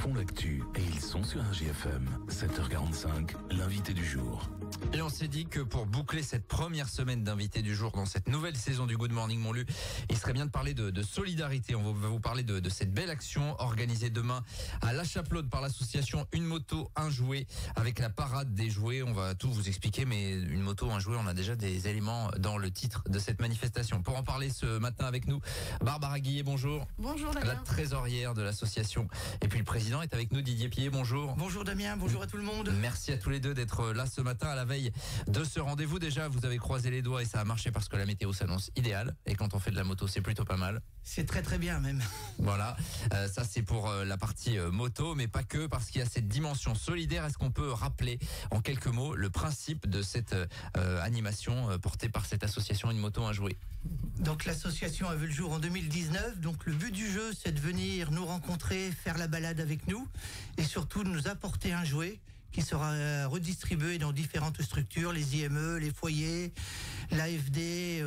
font l'actu et ils sont sur un GFM. 7h45, l'invité du jour. Et on s'est dit que pour boucler cette première semaine d'invité du jour dans cette nouvelle saison du Good Morning Montlu, il serait bien de parler de solidarité. On va vous parler de cette belle action organisée demain à La Chapelaude par l'association Une moto, un jouet, avec la parade des jouets. On va tout vous expliquer, mais une moto, un jouet, on a déjà des éléments dans le titre de cette manifestation. Pour en parler ce matin avec nous, Barbara Guillet, bonjour. Bonjour Damien. La trésorière de l'association. Et puis le président est avec nous, Didier Pied, bonjour. Bonjour Damien, bonjour à tout le monde. Merci à tous les deux d'être là ce matin à la veille de ce rendez-vous. Déjà, vous avez croisé les doigts et ça a marché parce que la météo s'annonce idéale. Et quand on fait de la moto, c'est plutôt pas mal. C'est très très bien même. Voilà, ça c'est pour la partie moto, mais pas que, parce qu'il y a cette dimension solidaire. Est-ce qu'on peut rappeler en quelques mots le principe de cette animation portée par cette association Une moto, un jouet? Donc l'association a vu le jour en 2019. Donc le but du jeu, c'est de venir nous rencontrer, faire la balade avec nous et surtout de nous apporter un jouet qui sera redistribué dans différentes structures, les IME, les foyers, l'AFD,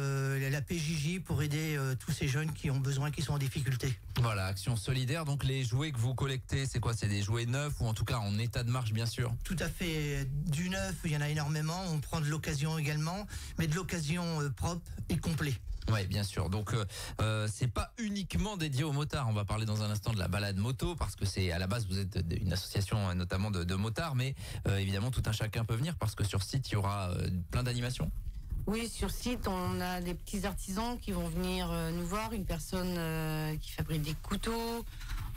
la PJJ, pour aider tous ces jeunes qui ont besoin, qui sont en difficulté. Voilà, action solidaire. Donc les jouets que vous collectez, c'est quoi? C'est des jouets neufs ou en tout cas en état de marche, bien sûr? Tout à fait. Du neuf, il y en a énormément. On prend de l'occasion également, mais de l'occasion propre et complet. Ouais, bien sûr. Donc c'est pas uniquement dédié aux motards. On va parler dans un instant de la balade moto parce que c'est à la base vous êtes une association notamment de motards, mais évidemment tout un chacun peut venir parce que sur site il y aura plein d'animations. Oui, sur site, on a des petits artisans qui vont venir nous voir, une personne qui fabrique des couteaux.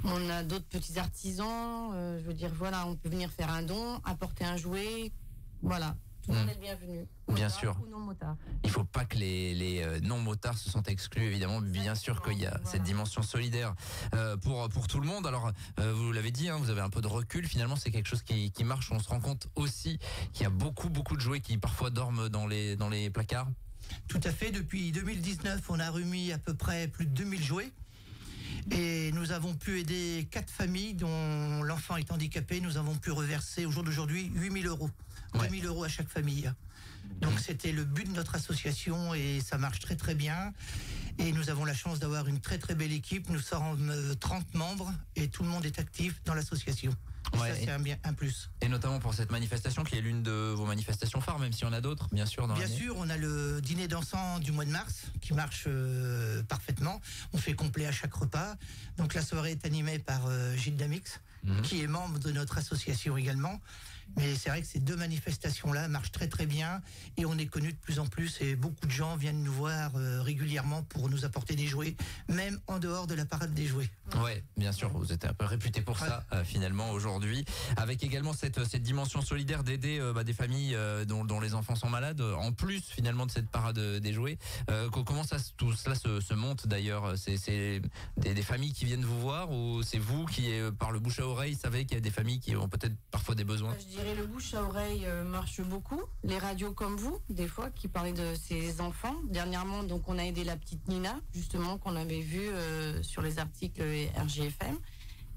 On a d'autres petits artisans. Je veux dire, voilà, on peut venir faire un don, apporter un jouet. Voilà. Tout le monde est le bienvenu. Bien Motard sûr. Ou non motard. Il faut pas que les non-motards se sentent exclus, évidemment. Bien sûr qu'il y a cette dimension solidaire pour tout le monde. Alors, vous l'avez dit, hein, vous avez un peu de recul. Finalement, c'est quelque chose qui marche. On se rend compte aussi qu'il y a beaucoup de jouets qui parfois dorment dans les placards. Tout à fait. Depuis 2019, on a remis à peu près plus de 2000 jouets. Et nous avons pu aider 4 familles dont l'enfant est handicapé. Nous avons pu reverser au jour d'aujourd'hui 8 000 €. Ouais. 2 000 € à chaque famille. Donc c'était le but de notre association et ça marche très très bien. Et nous avons la chance d'avoir une très très belle équipe. Nous sommes 30 membres et tout le monde est actif dans l'association. Ouais, ça c'est un plus. Et notamment pour cette manifestation qui est l'une de vos manifestations phares, même s'il y en a d'autres, bien sûr. Bien sûr, on a le dîner dansant du mois de mars qui marche parfaitement. On fait complet à chaque repas. Donc la soirée est animée par Gilles Damix, qui est membre de notre association également. Mais c'est vrai que ces deux manifestations-là marchent très très bien et on est connu de plus en plus et beaucoup de gens viennent nous voir régulièrement pour nous apporter des jouets, même en dehors de la parade des jouets. Ouais, bien sûr, vous êtes un peu réputé pour ça finalement aujourd'hui, avec également cette dimension solidaire d'aider des familles dont les enfants sont malades, en plus finalement de cette parade des jouets. Comment tout cela se monte d'ailleurs? C'est des familles qui viennent vous voir ou c'est vous qui, par le bouche à oreille, savez qu'il y a des familles qui ont peut-être parfois des besoins? Je dirais le bouche à oreille marche beaucoup. Les radios comme vous, des fois, qui parlaient de ces enfants. Dernièrement, donc, on a aidé la petite Nina, justement, qu'on avait vu sur les articles RGFM.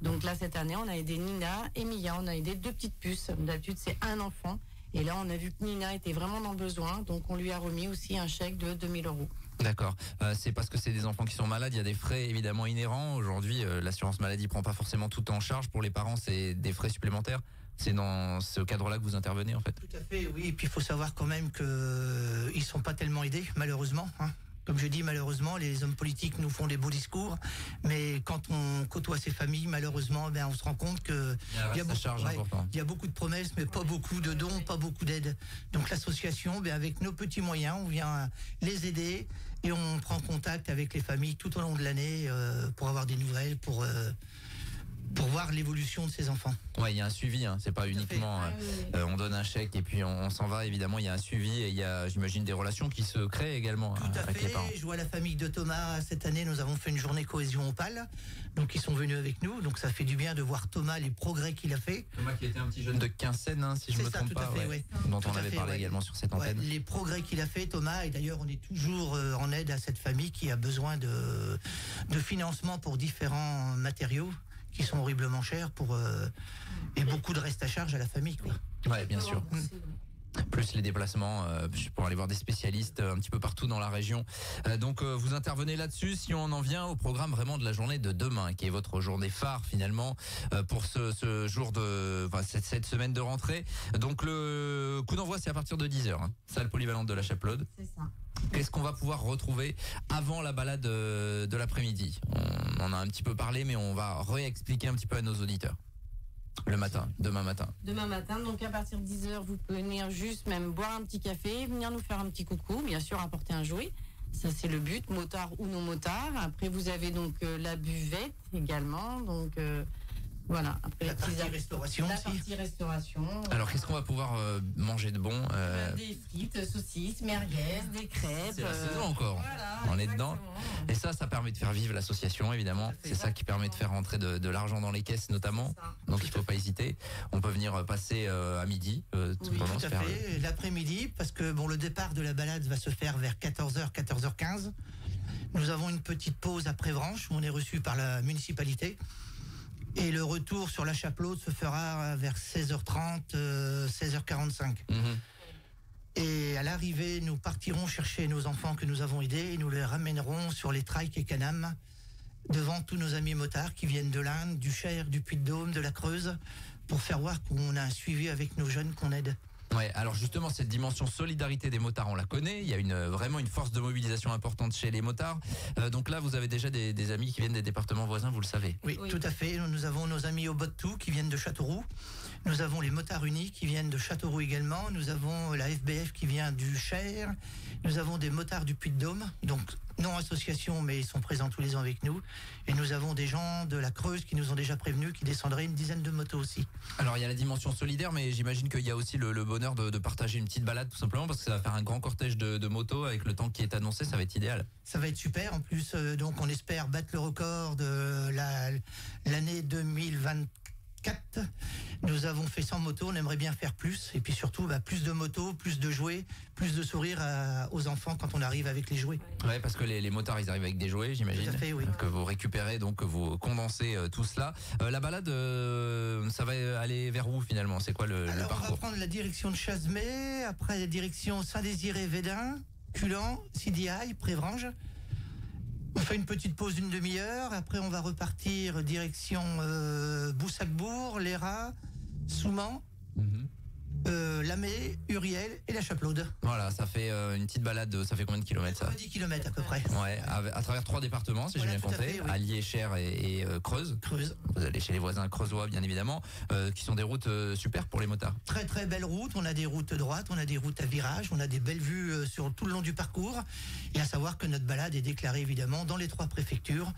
Donc là, cette année, on a aidé Nina et Mia. On a aidé 2 petites puces. D'habitude, c'est un enfant. Et là, on a vu que Nina était vraiment dans le besoin. Donc, on lui a remis aussi un chèque de 2 000 €. D'accord. C'est parce que c'est des enfants qui sont malades. Il y a des frais évidemment inhérents. Aujourd'hui, l'assurance maladie prend pas forcément tout en charge. Pour les parents, c'est des frais supplémentaires. C'est dans ce cadre-là que vous intervenez en fait. Tout à fait, oui. Et puis il faut savoir quand même que ils sont pas tellement aidés, malheureusement. Hein. Comme je dis, malheureusement, les hommes politiques nous font des beaux discours, mais quand on côtoie ces familles, malheureusement, on se rend compte que il y a beaucoup de promesses, mais pas beaucoup de dons, pas beaucoup d'aide. Donc l'association, avec nos petits moyens, on vient les aider et on prend contact avec les familles tout au long de l'année pour avoir des nouvelles, pour voir l'évolution de ces enfants. Ouais, il y a un suivi, hein. C'est pas uniquement on donne un chèque et puis on s'en va. Évidemment, il y a un suivi et il y a, j'imagine, des relations qui se créent également avec les parents. Je vois la famille de Thomas. Cette année, nous avons fait une journée cohésion Opale. Donc, ils sont venus avec nous. Donc, ça fait du bien de voir Thomas, les progrès qu'il a fait. Thomas qui était un petit jeune de Quinssaines, hein, si je me trompe pas, dont on avait parlé également sur cette antenne. Les progrès qu'il a fait, Thomas. Et d'ailleurs, on est toujours en aide à cette famille qui a besoin de financement pour différents matériaux qui sont horriblement chers et beaucoup de reste à charge à la famille, quoi. Ouais, bien sûr. Plus les déplacements pour aller voir des spécialistes un petit peu partout dans la région. Donc vous intervenez là-dessus. Si on en vient au programme vraiment de la journée de demain, qui est votre journée phare finalement pour ce jour de cette semaine de rentrée. Donc le coup d'envoi c'est à partir de 10h, salle polyvalente de la Chapelaude. C'est ça. Qu'est-ce qu'on va pouvoir retrouver avant la balade de l'après-midi? On en a un petit peu parlé, mais on va réexpliquer un petit peu à nos auditeurs. Le matin, demain matin. Demain matin, donc à partir de 10h, vous pouvez venir juste même boire un petit café, venir nous faire un petit coucou, bien sûr apporter un jouet. Ça c'est le but, motard ou non motard. Après vous avez donc la buvette également, donc voilà. Après La partie restauration la aussi. partie restauration. Alors qu'est-ce qu'on va pouvoir manger de bon Des frites, saucisses, merguez, des crêpes. C'est la saison encore. Voilà, on est dedans. exactement. Et ça permet de faire vivre l'association évidemment. C'est ça qui permet de faire rentrer de l'argent dans les caisses notamment. C'est ça. Donc il faut pas hésiter. On peut venir passer à midi. Oui, pendant tout à fait. L'après-midi, parce que bon, le départ de la balade va se faire vers 14h, 14h15. Nous avons une petite pause après Vranches où on est reçu par la municipalité. Et le retour sur la Chapelaude se fera vers 16h30, 16h45. Et à l'arrivée, nous partirons chercher nos enfants que nous avons aidés et nous les ramènerons sur les trikes et canams devant tous nos amis motards qui viennent de l'Inde, du Cher, du Puy-de-Dôme, de la Creuse, pour faire voir qu'on a un suivi avec nos jeunes qu'on aide. Ouais, alors justement cette dimension solidarité des motards, on la connaît. Il y a vraiment une force de mobilisation importante chez les motards. Donc là, vous avez déjà des amis qui viennent des départements voisins, vous le savez. Oui, tout à fait. Nous avons nos amis au Bottou qui viennent de Châteauroux. Nous avons les motards unis qui viennent de Châteauroux également. Nous avons la FBF qui vient du Cher. Nous avons des motards du Puy-de-Dôme. Donc non association, mais ils sont présents tous les ans avec nous. Et nous avons des gens de la Creuse qui nous ont déjà prévenus qui descendraient une dizaine de motos aussi. Alors il y a la dimension solidaire, mais j'imagine qu'il y a aussi le bonheur de partager une petite balade tout simplement, parce que ça va faire un grand cortège de motos avec le temps qui est annoncé, ça va être idéal. Ça va être super. En plus, donc on espère battre le record de l'année 2024. Nous avons fait 100 motos, on aimerait bien faire plus. Et puis surtout, plus de motos, plus de jouets, plus de sourires aux enfants quand on arrive avec les jouets. Ouais, parce que les motards, ils arrivent avec des jouets, j'imagine. Tout à fait, oui. Que vous récupérez, donc que vous condensez tout cela. La balade, ça va aller vers où finalement? C'est quoi le Alors, parcours? on va prendre la direction de Chasmé, après la direction Saint-Désiré-Védin, Culan, Sidiaille, Prévranges. On fait une petite pause d'une demi-heure. Après, on va repartir direction Boussacbourg, Léra, Souman, Lamé, Uriel et la Chapelaude. Voilà, ça fait une petite balade. Ça fait combien de kilomètres ça? 10 km à peu près. Ouais, à travers 3 départements, si Voilà, j'ai bien tout à compté, fait, oui. Allier, Cher et Creuse. Creuse. Vous allez chez les voisins creusois, bien évidemment, qui sont des routes super pour les motards. Très très belle route. On a des routes droites, on a des routes à virage, on a des belles vues sur tout le long du parcours. Et à savoir que notre balade est déclarée évidemment dans les 3 préfectures.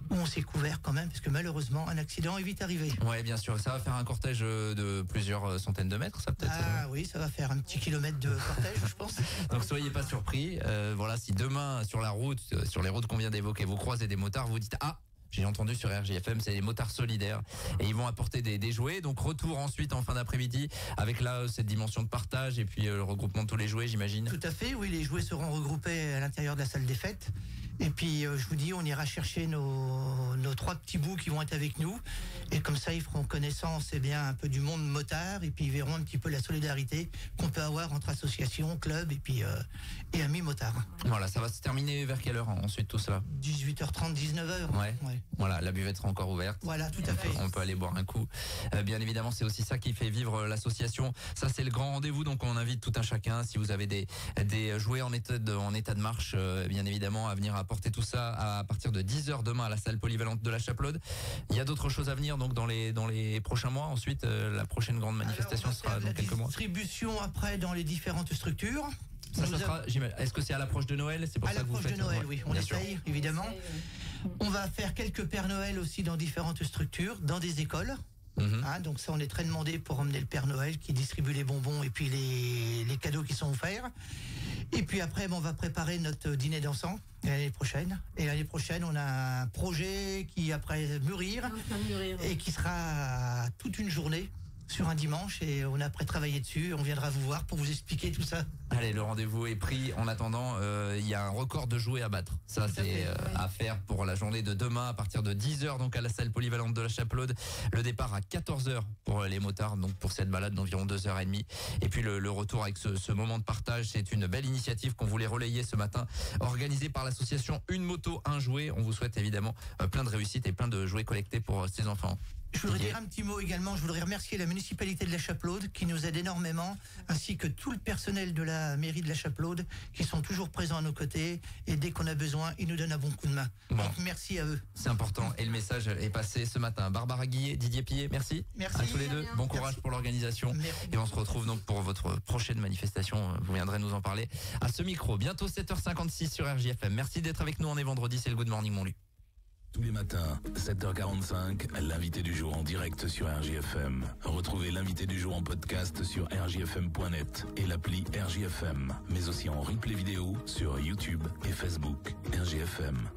Où on s'est couvert quand même, parce que malheureusement, un accident est vite arrivé. Ouais, bien sûr. Ça va faire un cortège de plusieurs centaines de mètres, ça peut-être. Ah oui, ça va faire un petit kilomètre de cortège, je pense. Donc soyez pas surpris. Voilà, si demain sur la route, sur les routes qu'on vient d'évoquer, vous croisez des motards, vous dites j'ai entendu sur RJFM, c'est les motards solidaires et ils vont apporter des jouets. Donc retour ensuite en fin d'après-midi avec là cette dimension de partage et puis le regroupement de tous les jouets, j'imagine. Tout à fait, oui, les jouets seront regroupés à l'intérieur de la salle des fêtes. Et puis je vous dis, on ira chercher nos 3 petits bouts qui vont être avec nous. Et comme ça, ils feront connaissance un peu du monde motard. Et puis ils verront un petit peu la solidarité qu'on peut avoir entre associations, clubs et amis motards. Voilà, ça va se terminer vers quelle heure ensuite tout cela? 18h30, 19h. Ouais. Voilà, la buvette sera encore ouverte. Voilà, tout à fait. On peut aller boire un coup. Bien évidemment, c'est aussi ça qui fait vivre l'association. Ça, c'est le grand rendez-vous. Donc, on invite tout un chacun. Si vous avez des jouets en état de marche, bien évidemment, à venir apporter tout ça à partir de 10h demain à la salle polyvalente de la Chapelaude. Il y a d'autres choses à venir donc dans les prochains mois. Ensuite, la prochaine grande manifestation sera dans quelques mois. Distribution après dans les différentes structures. Ça sera. Est-ce que c'est à l'approche de Noël? C'est pour à ça que vous l'approche faites de Noël, oui. On bien sûr. essaye, évidemment. On va faire quelques Pères Noël aussi dans différentes structures, dans des écoles. Donc ça, on est très demandé pour emmener le Père Noël qui distribue les bonbons et puis les cadeaux qui sont offerts. Et puis après, on va préparer notre dîner dansant l'année prochaine. Et l'année prochaine, on a un projet qui après mûrir et qui sera toute une journée sur un dimanche et on a pré-travaillé dessus. On viendra vous voir pour vous expliquer tout ça. Allez, le rendez-vous est pris. En attendant, il y a un record de jouets à battre. Ça, c'est à faire pour la journée de demain à partir de 10h, donc à la salle polyvalente de la Chapelaude. Le départ à 14h pour les motards, donc pour cette balade d'environ 2h30. Et puis le retour avec ce moment de partage, c'est une belle initiative qu'on voulait relayer ce matin, organisée par l'association Une Moto, Un Jouet. On vous souhaite évidemment plein de réussites et plein de jouets collectés pour ces enfants. Je voudrais dire un petit mot également. Je voudrais remercier la municipalité de la Chapelaude qui nous aide énormément, ainsi que tout le personnel de la mairie de la Chapelaude qui sont toujours présents à nos côtés et dès qu'on a besoin, ils nous donnent un bon coup de main. Bon. Donc merci à eux. C'est important et le message est passé ce matin. Barbara Guillet, Didier Pillet, merci. Merci À tous les deux. Bon courage pour l'organisation. Merci. Et on se retrouve donc pour votre prochaine manifestation. Vous viendrez nous en parler à ce micro. Bientôt 7h56 sur RJFM. Merci d'être avec nous. On est vendredi, c'est le Good Morning Montlu. Tous les matins, 7h45, l'invité du jour en direct sur RJFM. Retrouvez l'invité du jour en podcast sur rjfm.net et l'appli RJFM, mais aussi en replay vidéo sur YouTube et Facebook. RJFM.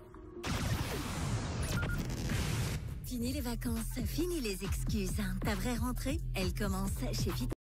Fini les vacances, fini les excuses. Ta vraie rentrée, elle commence chez Vita.